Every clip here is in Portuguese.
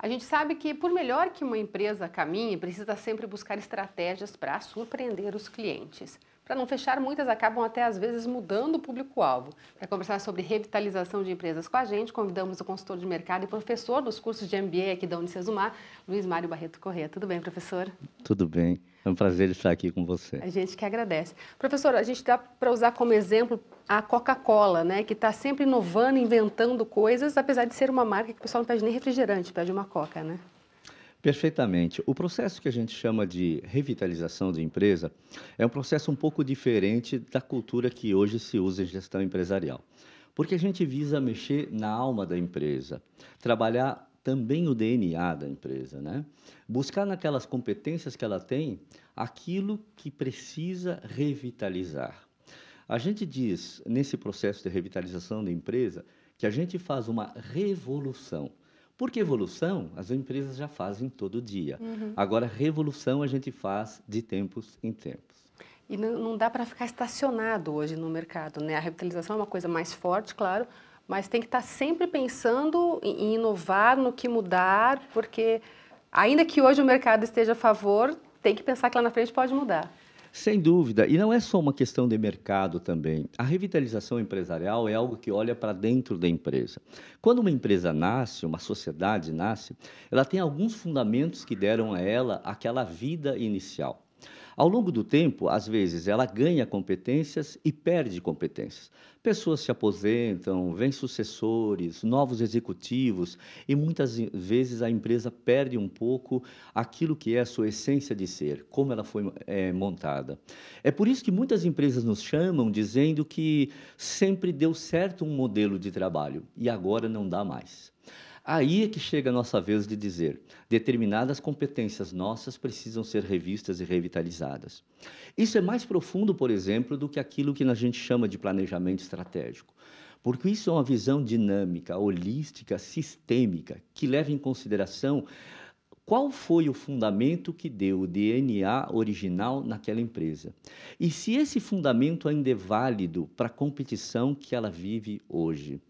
A gente sabe que, por melhor que uma empresa caminhe, precisa sempre buscar estratégias para surpreender os clientes. Para não fechar, muitas acabam até às vezes mudando o público-alvo. Para conversar sobre revitalização de empresas com a gente, convidamos o consultor de mercado e professor dos cursos de MBA aqui da Unicesumar, Luiz Mário Barreto Corrêa. Tudo bem, professor? Tudo bem, é um prazer estar aqui com você. A gente que agradece. Professor, a gente dá para usar como exemplo a Coca-Cola, né, que está sempre inovando, inventando coisas, apesar de ser uma marca que o pessoal não pede nem refrigerante, pede uma Coca, né? Perfeitamente. O processo que a gente chama de revitalização de empresa é um processo um pouco diferente da cultura que hoje se usa em gestão empresarial. Porque a gente visa mexer na alma da empresa, trabalhar também o DNA da empresa, né? Buscar naquelas competências que ela tem aquilo que precisa revitalizar. A gente diz, nesse processo de revitalização da empresa, que a gente faz uma revolução. Porque evolução, as empresas já fazem todo dia. Agora, revolução a gente faz de tempos em tempos. E não dá para ficar estacionado hoje no mercado, né? A revitalização é uma coisa mais forte, claro, mas tem que estar sempre pensando em inovar, no que mudar, porque ainda que hoje o mercado esteja a favor, tem que pensar que lá na frente pode mudar. Sem dúvida, e não é só uma questão de mercado também. A revitalização empresarial é algo que olha para dentro da empresa. Quando uma empresa nasce, uma sociedade nasce, ela tem alguns fundamentos que deram a ela aquela vida inicial. Ao longo do tempo, às vezes, ela ganha competências e perde competências. Pessoas se aposentam, vêm sucessores, novos executivos, e muitas vezes a empresa perde um pouco aquilo que é a sua essência de ser, como ela foi montada. É por isso que muitas empresas nos chamam dizendo que sempre deu certo um modelo de trabalho e agora não dá mais. Aí é que chega a nossa vez de dizer: determinadas competências nossas precisam ser revistas e revitalizadas. Isso é mais profundo, por exemplo, do que aquilo que a gente chama de planejamento estratégico, porque isso é uma visão dinâmica, holística, sistêmica, que leva em consideração qual foi o fundamento que deu o DNA original naquela empresa. E se esse fundamento ainda é válido para a competição que ela vive hoje.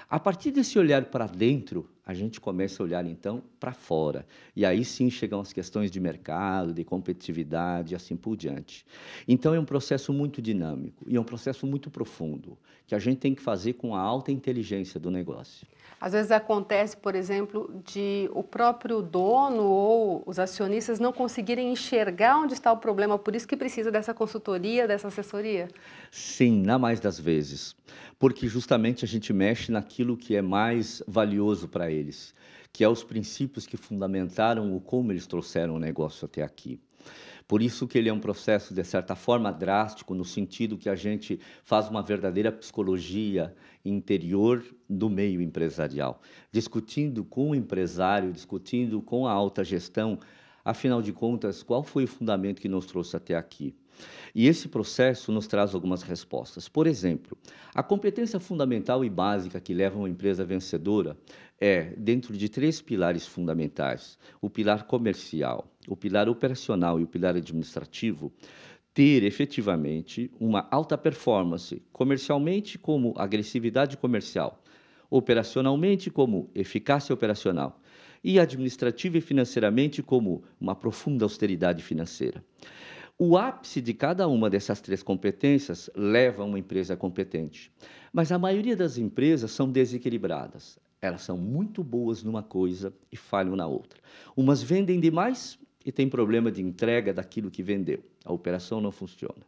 A partir desse olhar para dentro, a gente começa a olhar então para fora. E aí sim chegam as questões de mercado, de competitividade e assim por diante. Então é um processo muito dinâmico e é um processo muito profundo, que a gente tem que fazer com a alta inteligência do negócio. Às vezes acontece, por exemplo, de o próprio dono ou os acionistas não conseguirem enxergar onde está o problema, por isso que precisa dessa consultoria, dessa assessoria. Sim, na mais das vezes, porque justamente a gente mexe naquilo que é mais valioso para eles, que é os princípios que fundamentaram o como eles trouxeram o negócio até aqui. Por isso que ele é um processo, de certa forma, drástico, no sentido que a gente faz uma verdadeira psicologia interior do meio empresarial, discutindo com o empresário, discutindo com a alta gestão, afinal de contas, qual foi o fundamento que nos trouxe até aqui. E esse processo nos traz algumas respostas. Por exemplo, a competência fundamental e básica que leva uma empresa vencedora é, dentro de três pilares fundamentais: o pilar comercial, o pilar operacional e o pilar administrativo, ter efetivamente uma alta performance, comercialmente como agressividade comercial, operacionalmente como eficácia operacional e administrativa e financeiramente como uma profunda austeridade financeira. O ápice de cada uma dessas três competências leva a uma empresa competente. Mas a maioria das empresas são desequilibradas. Elas são muito boas numa coisa e falham na outra. Umas vendem demais e têm problema de entrega daquilo que vendeu. A operação não funciona.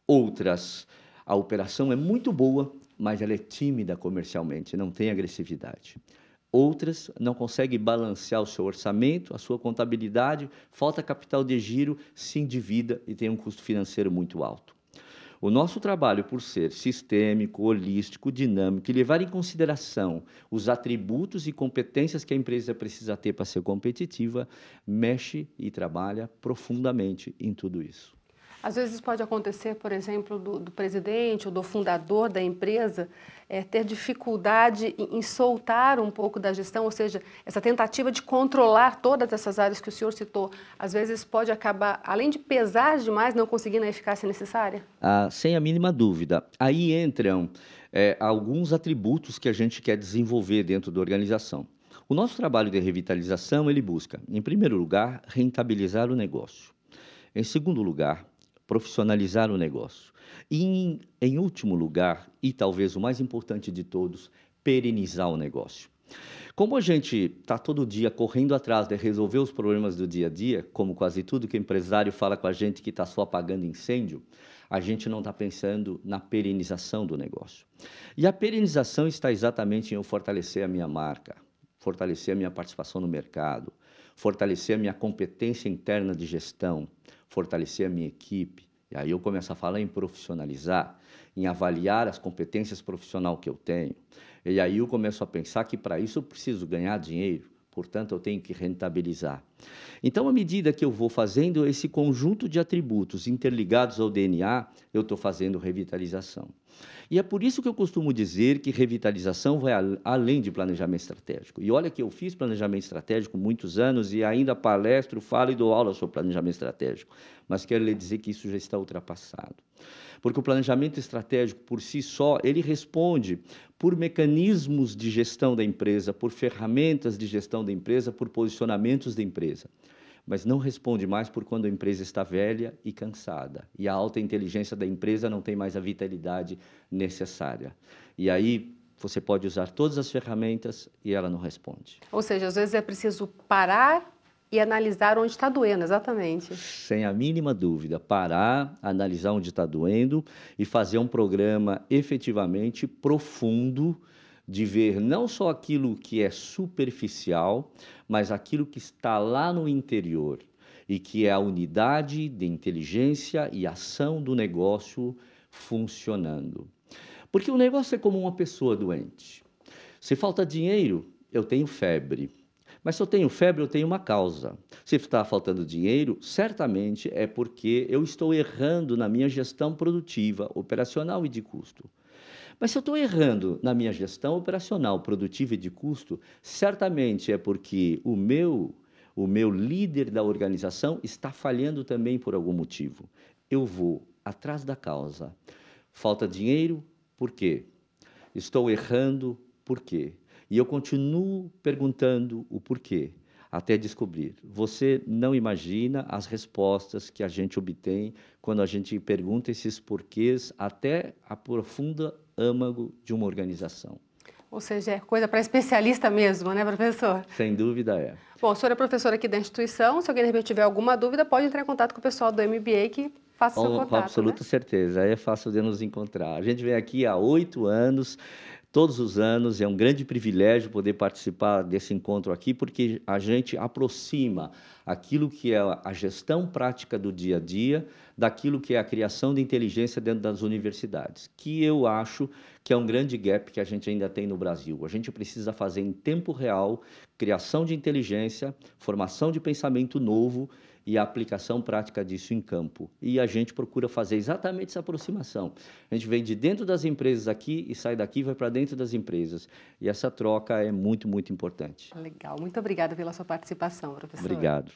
Outras, a operação é muito boa, mas ela é tímida comercialmente, não tem agressividade. Outras não conseguem balancear o seu orçamento, a sua contabilidade, falta capital de giro, se endivida e tem um custo financeiro muito alto. O nosso trabalho, por ser sistêmico, holístico, dinâmico e levar em consideração os atributos e competências que a empresa precisa ter para ser competitiva, mexe e trabalha profundamente em tudo isso. Às vezes pode acontecer, por exemplo, do presidente ou do fundador da empresa ter dificuldade em soltar um pouco da gestão, ou seja, essa tentativa de controlar todas essas áreas que o senhor citou, às vezes pode acabar, além de pesar demais, não conseguindo a eficácia necessária? Sem a mínima dúvida. Aí entram alguns atributos que a gente quer desenvolver dentro da organização. O nosso trabalho de revitalização, ele busca, em primeiro lugar, rentabilizar o negócio. Em segundo lugar, profissionalizar o negócio. E, em último lugar, e talvez o mais importante de todos, perenizar o negócio. Como a gente está todo dia correndo atrás de resolver os problemas do dia a dia, como quase tudo que o empresário fala com a gente que está só apagando incêndio, a gente não está pensando na perenização do negócio. E a perenização está exatamente em eu fortalecer a minha marca, fortalecer a minha participação no mercado, fortalecer a minha competência interna de gestão, fortalecer a minha equipe. E aí eu começo a falar em profissionalizar, em avaliar as competências profissionais que eu tenho. E aí eu começo a pensar que para isso eu preciso ganhar dinheiro, portanto eu tenho que rentabilizar. Então, à medida que eu vou fazendo esse conjunto de atributos interligados ao DNA, eu estou fazendo revitalização. E é por isso que eu costumo dizer que revitalização vai além de planejamento estratégico. E olha que eu fiz planejamento estratégico muitos anos e ainda palestro, falo e dou aula sobre planejamento estratégico. Mas quero lhe dizer que isso já está ultrapassado. Porque o planejamento estratégico, por si só, ele responde por mecanismos de gestão da empresa, por ferramentas de gestão da empresa, por posicionamentos da empresa. Mas não responde mais por quando a empresa está velha e cansada. E a alta inteligência da empresa não tem mais a vitalidade necessária. E aí você pode usar todas as ferramentas e ela não responde. Ou seja, às vezes é preciso parar e analisar onde está doendo, exatamente. Sem a mínima dúvida, parar, analisar onde está doendo e fazer um programa efetivamente profundo de ver não só aquilo que é superficial, mas aquilo que está lá no interior e que é a unidade de inteligência e ação do negócio funcionando. Porque o negócio é como uma pessoa doente. Se falta dinheiro, eu tenho febre. Mas se eu tenho febre, eu tenho uma causa. Se está faltando dinheiro, certamente é porque eu estou errando na minha gestão produtiva, operacional e de custo. Mas se eu estou errando na minha gestão operacional, produtiva e de custo, certamente é porque o meu líder da organização está falhando também por algum motivo. Eu vou atrás da causa. Falta dinheiro, por quê? Estou errando, por quê? E eu continuo perguntando o porquê, até descobrir. Você não imagina as respostas que a gente obtém quando a gente pergunta esses porquês até a profunda âmago de uma organização. Ou seja, é coisa para especialista mesmo, né, professor? Sem dúvida é. Bom, o senhor é professor aqui da instituição, se alguém de repente tiver alguma dúvida, pode entrar em contato com o pessoal do MBA que faça o seu contato, Com absoluta certeza, é fácil de nos encontrar. A gente vem aqui há 8 anos, todos os anos, é um grande privilégio poder participar desse encontro aqui, porque a gente aproxima aquilo que é a gestão prática do dia a dia, daquilo que é a criação de inteligência dentro das universidades, que eu acho que é um grande gap que a gente ainda tem no Brasil. A gente precisa fazer em tempo real criação de inteligência, formação de pensamento novo e a aplicação prática disso em campo. E a gente procura fazer exatamente essa aproximação. A gente vem de dentro das empresas aqui e sai daqui e vai para dentro das empresas. E essa troca é muito, muito importante. Legal. Muito obrigada pela sua participação, professor. Obrigado.